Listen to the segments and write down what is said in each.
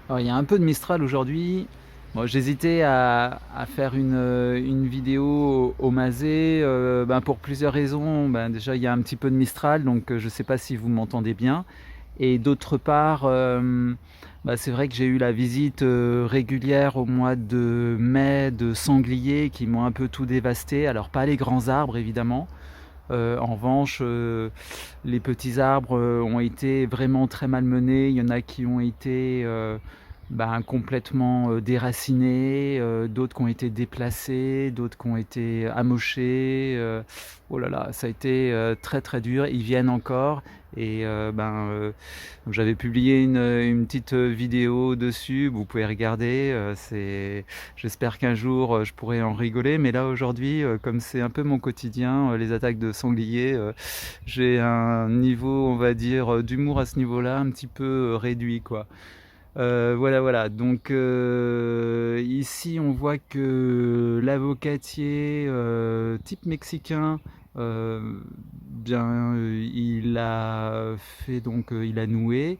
Alors, il y a un peu de Mistral aujourd'hui. Bon, j'hésitais à faire une vidéo au Mazet pour plusieurs raisons. Déjà, il y a un petit peu de Mistral, donc je ne sais pas si vous m'entendez bien. Et d'autre part, c'est vrai que j'ai eu la visite régulière au mois de mai de sangliers qui m'ont un peu tout dévasté. Alors, pas les grands arbres, évidemment. En revanche, les petits arbres ont été vraiment très malmenés. Il y en a qui ont été complètement déracinés, d'autres qui ont été déplacés, d'autres qui ont été amochés. Oh là là, ça a été très très dur. Ils viennent encore. Et j'avais publié une petite vidéo dessus, vous pouvez regarder. J'espère qu'un jour je pourrai en rigoler, mais là aujourd'hui, comme c'est un peu mon quotidien, les attaques de sangliers, j'ai un niveau, on va dire, d'humour à ce niveau-là, un petit peu réduit, quoi. Voilà. Donc ici, on voit que l'avocatier type mexicain, il a fait donc il a noué,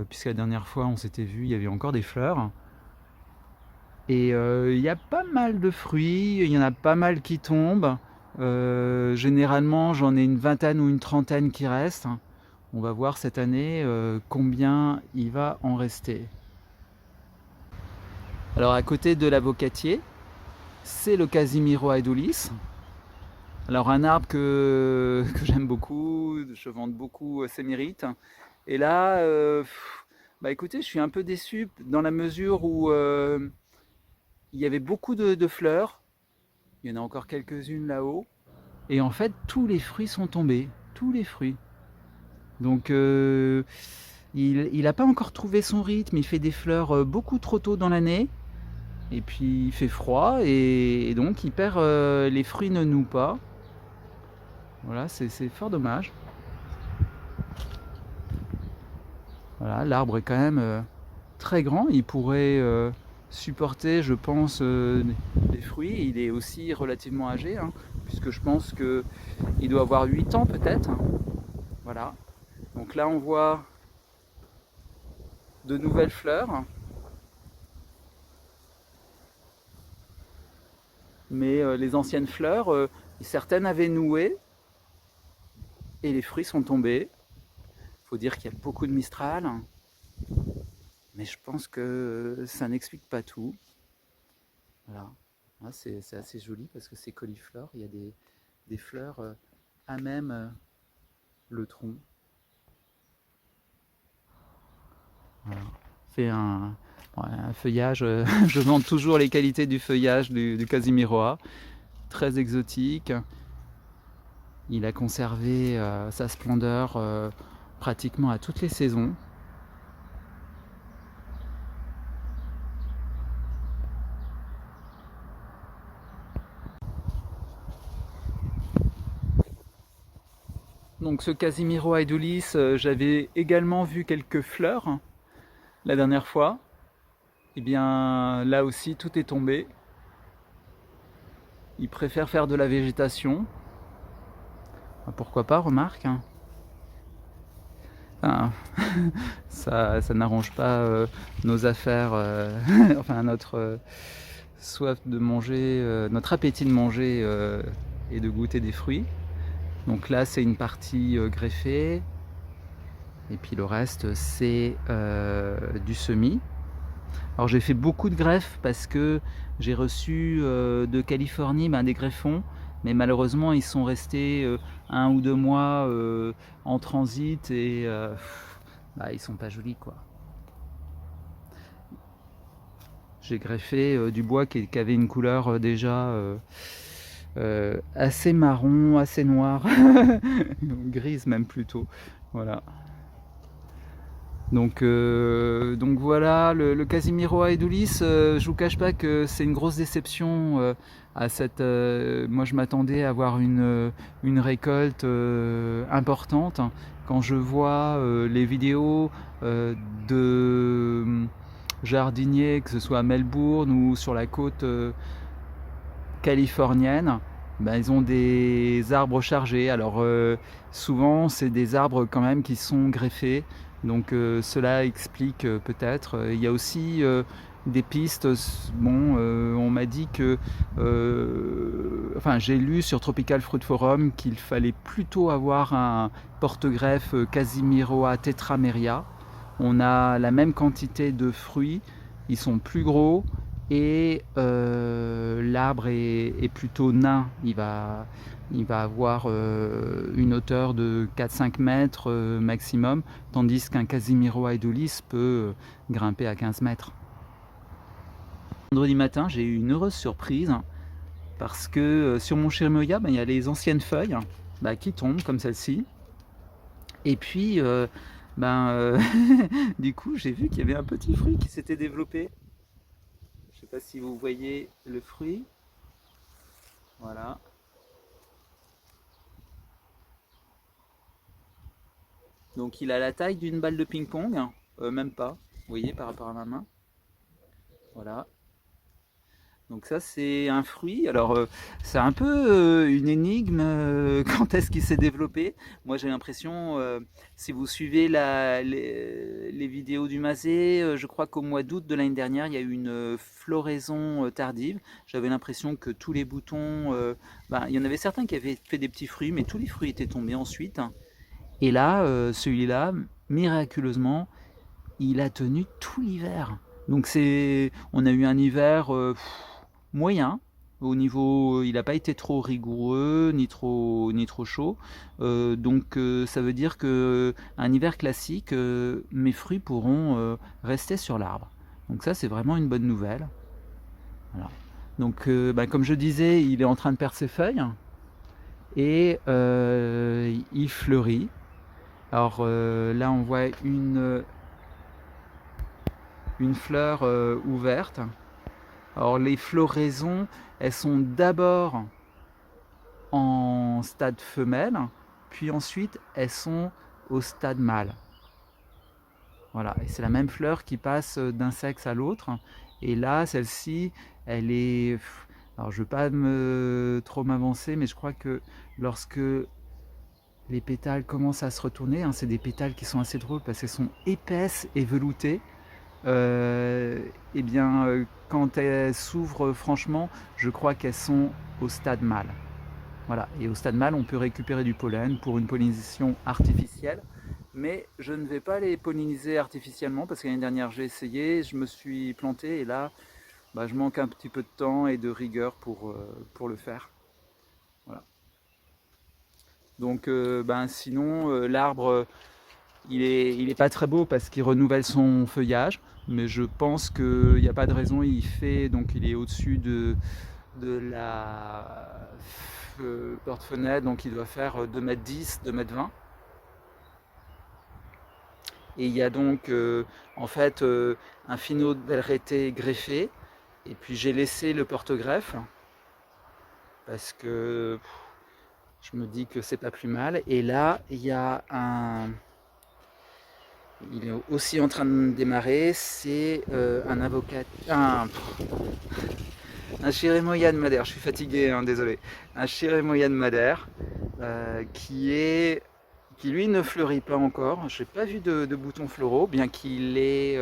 puisque la dernière fois on s'était vu, il y avait encore des fleurs. Et il y a pas mal de fruits, il y en a pas mal qui tombent. Généralement, j'en ai une vingtaine ou une trentaine qui restent. On va voir cette année combien il va en rester. Alors à côté de l'avocatier, c'est le Casimiro aedulis. Alors un arbre que j'aime beaucoup, je vante beaucoup ses mérites. Et là, écoutez, je suis un peu déçu dans la mesure où il y avait beaucoup de fleurs. Il y en a encore quelques-unes là-haut. Et en fait, tous les fruits sont tombés. Tous les fruits. Donc il n'a pas encore trouvé son rythme. Il fait des fleurs beaucoup trop tôt dans l'année. Et puis il fait froid et donc il perd, les fruits ne nouent pas. Voilà, c'est fort dommage. Voilà, l'arbre est quand même très grand. Il pourrait supporter, je pense, des fruits. Il est aussi relativement âgé, hein, puisque je pense qu'il doit avoir 8 ans peut-être. Voilà. Donc là, on voit de nouvelles fleurs. Mais les anciennes fleurs, certaines avaient noué et les fruits sont tombés. Il faut dire qu'il y a beaucoup de Mistral, mais je pense que ça n'explique pas tout. Voilà. Là, c'est assez joli parce que c'est cauliflore. Il y a des fleurs à même le tronc. Voilà. C'est un feuillage. Je vante toujours les qualités du feuillage du Casimiroa. Très exotique. Il a conservé sa splendeur pratiquement à toutes les saisons. Donc ce Casimiro aedulis, j'avais également vu quelques fleurs la dernière fois. Et bien là aussi tout est tombé. Il préfère faire de la végétation. Pourquoi pas, remarque, hein. Enfin, ça n'arrange pas nos affaires, enfin notre soif de manger, notre appétit de manger et de goûter des fruits. Donc là c'est une partie greffée et puis le reste c'est du semis. Alors j'ai fait beaucoup de greffes parce que j'ai reçu de Californie des greffons, mais malheureusement ils sont restés 1 ou 2 mois en transit et ils sont pas jolis, quoi. J'ai greffé du bois qui avait une couleur déjà assez marron, assez noire, grise même plutôt. Voilà. Donc voilà, le Casimiro aedulis, je vous cache pas que c'est une grosse déception à cette. Moi je m'attendais à avoir une récolte importante. Quand je vois les vidéos de jardiniers, que ce soit à Melbourne ou sur la côte californienne, ben, ils ont des arbres chargés. Alors souvent c'est des arbres quand même qui sont greffés, donc cela explique peut-être. Il y a aussi des pistes. Bon, on m'a dit que, enfin j'ai lu sur Tropical Fruit Forum qu'il fallait plutôt avoir un porte-greffe Casimiroa tetrameria. On a la même quantité de fruits, ils sont plus gros et l'arbre est plutôt nain. Il va avoir une hauteur de 4-5 mètres maximum, tandis qu'un Casimiro aedulis peut grimper à 15 mètres. Vendredi matin, j'ai eu une heureuse surprise parce que sur mon chirimoya, il y a les anciennes feuilles qui tombent comme celle-ci. Et puis, du coup, j'ai vu qu'il y avait un petit fruit qui s'était développé. Je ne sais pas si vous voyez le fruit. Voilà. Donc il a la taille d'une balle de ping-pong, même pas, vous voyez, par rapport à ma main. Voilà. Donc ça c'est un fruit. Alors c'est un peu une énigme quand est-ce qu'il s'est développé. Moi j'ai l'impression, si vous suivez les vidéos du Mazet, je crois qu'au mois d'août de l'année dernière il y a eu une floraison tardive. J'avais l'impression que tous les boutons, il y en avait certains qui avaient fait des petits fruits, mais tous les fruits étaient tombés ensuite. Et là, celui-là, miraculeusement, il a tenu tout l'hiver. Donc on a eu un hiver moyen. Au niveau, il n'a pas été trop rigoureux ni trop chaud. Donc ça veut dire que un hiver classique, mes fruits pourront rester sur l'arbre. Donc ça c'est vraiment une bonne nouvelle. Voilà. Donc comme je disais, il est en train de perdre ses feuilles et il fleurit. Alors là on voit une fleur ouverte. Alors les floraisons, elles sont d'abord en stade femelle, puis ensuite elles sont au stade mâle. Voilà, et c'est la même fleur qui passe d'un sexe à l'autre. Et là, celle-ci, elle est... Alors je ne veux pas trop m'avancer, mais je crois que lorsque les pétales commencent à se retourner, c'est des pétales qui sont assez drôles parce qu'elles sont épaisses et veloutées. Eh bien, quand elles s'ouvrent franchement, je crois qu'elles sont au stade mâle. Voilà. Et au stade mâle, on peut récupérer du pollen pour une pollinisation artificielle. Mais je ne vais pas les polliniser artificiellement parce que l'année dernière j'ai essayé, je me suis planté et là, je manque un petit peu de temps et de rigueur pour le faire. Voilà. Donc, sinon, l'arbre il est pas très beau parce qu'il renouvelle son feuillage, mais je pense qu'il n'y a pas de raison. Donc il est au-dessus de la porte-fenêtre, donc il doit faire 2,10 m, 2,20 m. Et il y a donc en fait un finot d'LRT greffé. Et puis j'ai laissé le porte-greffe parce que je me dis que c'est pas plus mal. Et là, il y a il est aussi en train de démarrer, c'est un avocat, un Chirimoya de Madère, je suis fatigué, désolé, un Chirimoya de Madère qui lui ne fleurit pas encore. Je n'ai pas vu de boutons floraux, bien qu'il ait...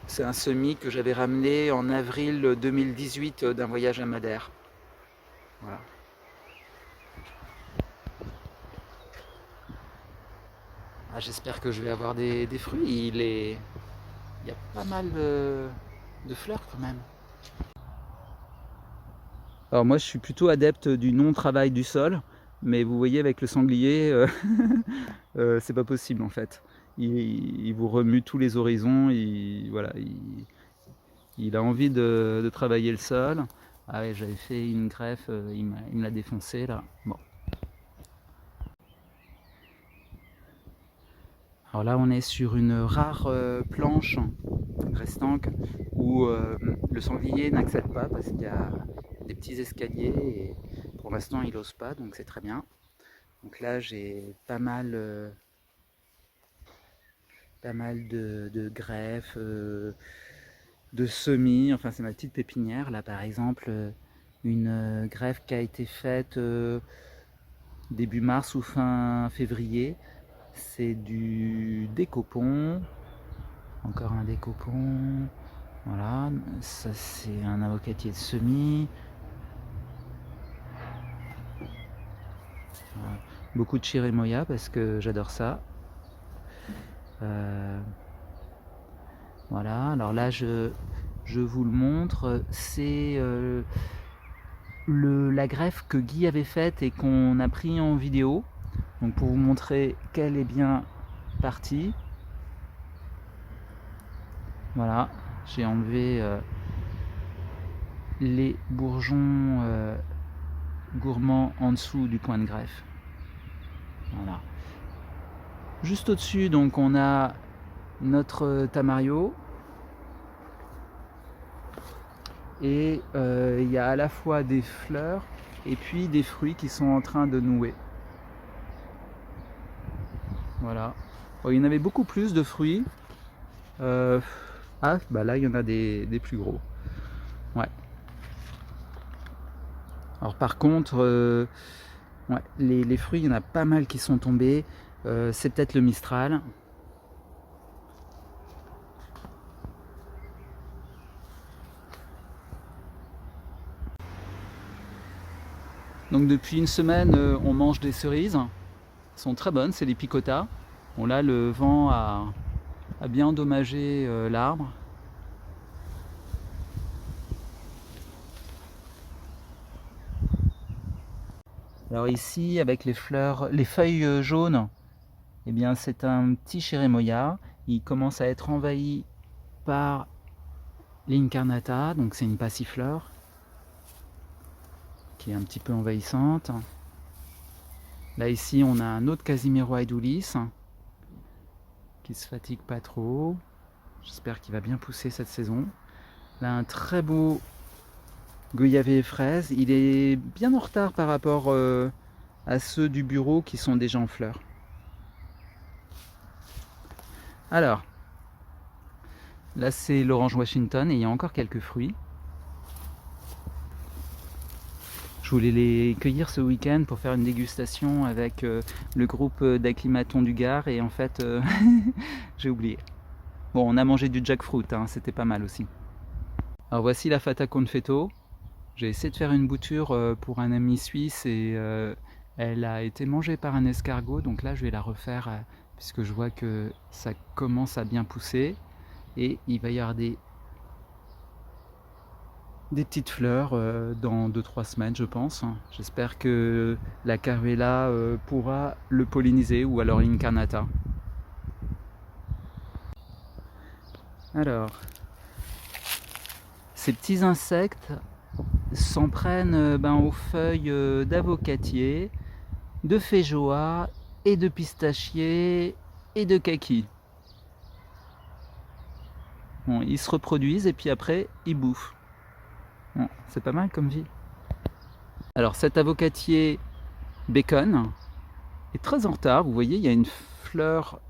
c'est un semis que j'avais ramené en avril 2018 d'un voyage à Madère. Voilà. J'espère que je vais avoir des fruits. Il y a pas mal de fleurs quand même. Alors moi je suis plutôt adepte du non-travail du sol, mais vous voyez avec le sanglier, c'est pas possible en fait. Il vous remue tous les horizons, voilà, il a envie de travailler le sol. Ah ouais, j'avais fait une greffe, il me l'a défoncé là. Bon. Alors là on est sur une rare planche restanque où le sanglier n'accède pas parce qu'il y a des petits escaliers et pour l'instant il n'ose pas, donc c'est très bien. Donc là j'ai pas mal de greffes, de semis, enfin c'est ma petite pépinière. Là par exemple une greffe qui a été faite début mars ou fin février. C'est du décopon, encore un décopon, voilà, ça c'est un avocatier de semis. Voilà. Beaucoup de chirimoya parce que j'adore ça. Voilà, alors là je vous le montre, c'est la greffe que Guy avait faite et qu'on a pris en vidéo, donc pour vous montrer qu'elle est bien partie. Voilà, j'ai enlevé les bourgeons gourmands en dessous du point de greffe. Voilà. Juste au-dessus, donc on a notre tamario. Et il y a à la fois des fleurs et puis des fruits qui sont en train de nouer. Voilà. Bon, il y en avait beaucoup plus de fruits. Ah, bah là il y en a des plus gros. Ouais. Alors par contre, ouais, les fruits, il y en a pas mal qui sont tombés. C'est peut-être le Mistral. Donc depuis une semaine, on mange des cerises. Elles sont très bonnes, c'est des picotas. Bon là, le vent a bien endommagé l'arbre. Alors ici, avec les fleurs, les feuilles jaunes, eh bien c'est un petit chérimoya. Il commence à être envahi par l'incarnata, donc c'est une passifleur qui est un petit peu envahissante. Là ici, on a un autre Casimiro aedulis qui se fatigue pas trop. J'espère qu'il va bien pousser cette saison. Là, un très beau goyavier et fraise. Il est bien en retard par rapport à ceux du bureau qui sont déjà en fleurs. Alors, là c'est l'orange Washington et il y a encore quelques fruits. Je voulais les cueillir ce week-end pour faire une dégustation avec le groupe d'acclimatons du Gard et en fait j'ai oublié. Bon, on a mangé du jackfruit, hein, c'était pas mal aussi. Alors voici la Fata Confetto. J'ai essayé de faire une bouture pour un ami suisse et elle a été mangée par un escargot, donc là je vais la refaire puisque je vois que ça commence à bien pousser et il va y avoir des petites fleurs dans 2-3 semaines je pense. J'espère que la caruela pourra le polliniser ou alors l'incarnata. Alors, ces petits insectes s'en prennent aux feuilles d'avocatier, de feijoa et de pistachier et de kaki. Bon, ils se reproduisent et puis après ils bouffent. Bon, c'est pas mal comme vie. Alors cet avocatier bacon est très en retard. Vous voyez, il y a une fleur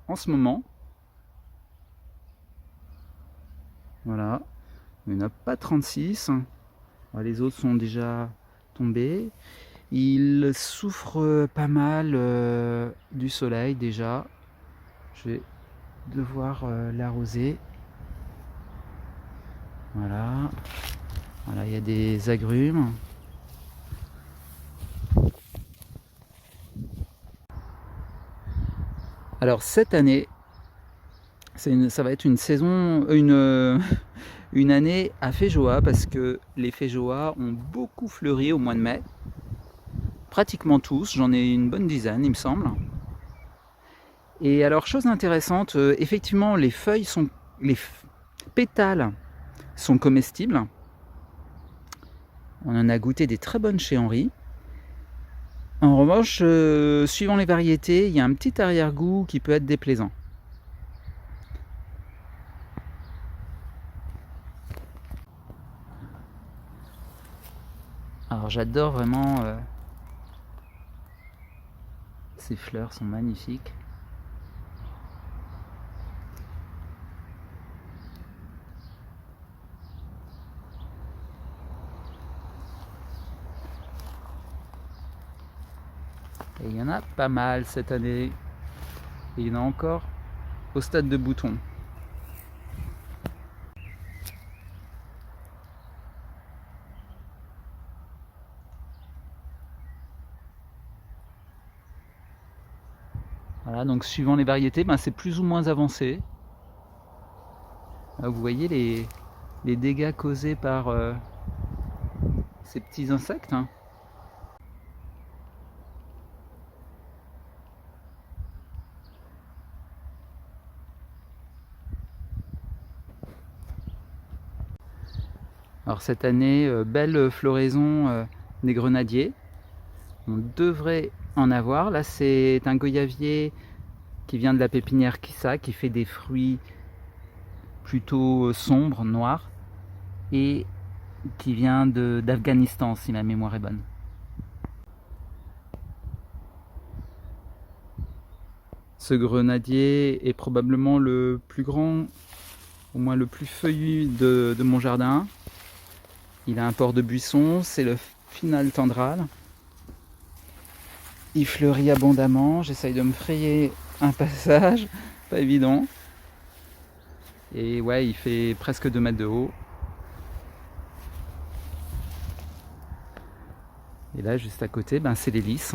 en ce moment. Voilà, il n'y en a pas 36. Les autres sont déjà tombés. Il souffre pas mal du soleil déjà. Je vais devoir l'arroser. Voilà. Voilà, il y a des agrumes. Alors cette année, ça va être une saison, une année à feijoa parce que les feijoas ont beaucoup fleuri au mois de mai. Pratiquement tous, j'en ai une bonne dizaine il me semble. Et alors chose intéressante, effectivement les pétales sont comestibles. On en a goûté des très bonnes chez Henri. En revanche, suivant les variétés, il y a un petit arrière-goût qui peut être déplaisant. Alors j'adore vraiment, ces fleurs sont magnifiques. Et il y en a pas mal cette année. Et il y en a encore au stade de bouton. Voilà, donc suivant les variétés, ben, c'est plus ou moins avancé. Là, vous voyez les dégâts causés par ces petits insectes, hein. Alors cette année, belle floraison des grenadiers. On devrait en avoir. Là, c'est un goyavier qui vient de la pépinière Kissa, qui fait des fruits plutôt sombres, noirs, et qui vient d'Afghanistan, si ma mémoire est bonne. Ce grenadier est probablement le plus grand, au moins le plus feuillu de mon jardin. Il a un port de buisson, c'est le final tendral. Il fleurit abondamment, j'essaye de me frayer un passage, pas évident. Et ouais, il fait presque 2 mètres de haut. Et là, juste à côté, ben, c'est les lys.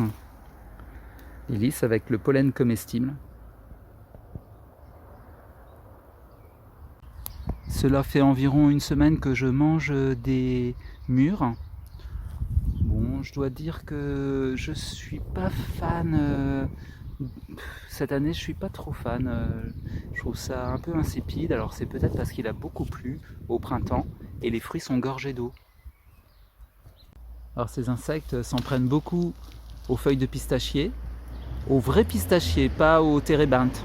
Les lys avec le pollen comestible. Cela fait environ une semaine que je mange des mûres. Bon, je dois dire que je suis pas fan. Cette année, je suis pas trop fan. Je trouve ça un peu insipide. Alors c'est peut-être parce qu'il a beaucoup plu au printemps et les fruits sont gorgés d'eau. Alors ces insectes s'en prennent beaucoup aux feuilles de pistachier, aux vrais pistachiers, pas aux térébinthes.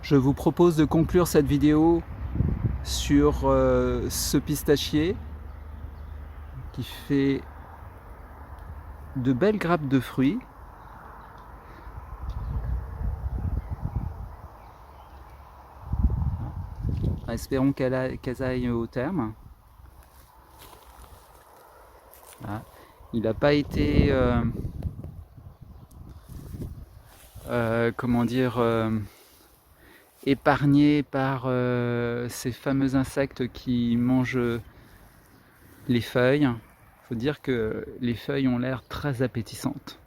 Je vous propose de conclure cette vidéo sur ce pistachier qui fait de belles grappes de fruits. Espérons qu'elles aillent au terme. Voilà. Il n'a pas été comment dire épargné par ces fameux insectes qui mangent les feuilles. Il faut dire que les feuilles ont l'air très appétissantes.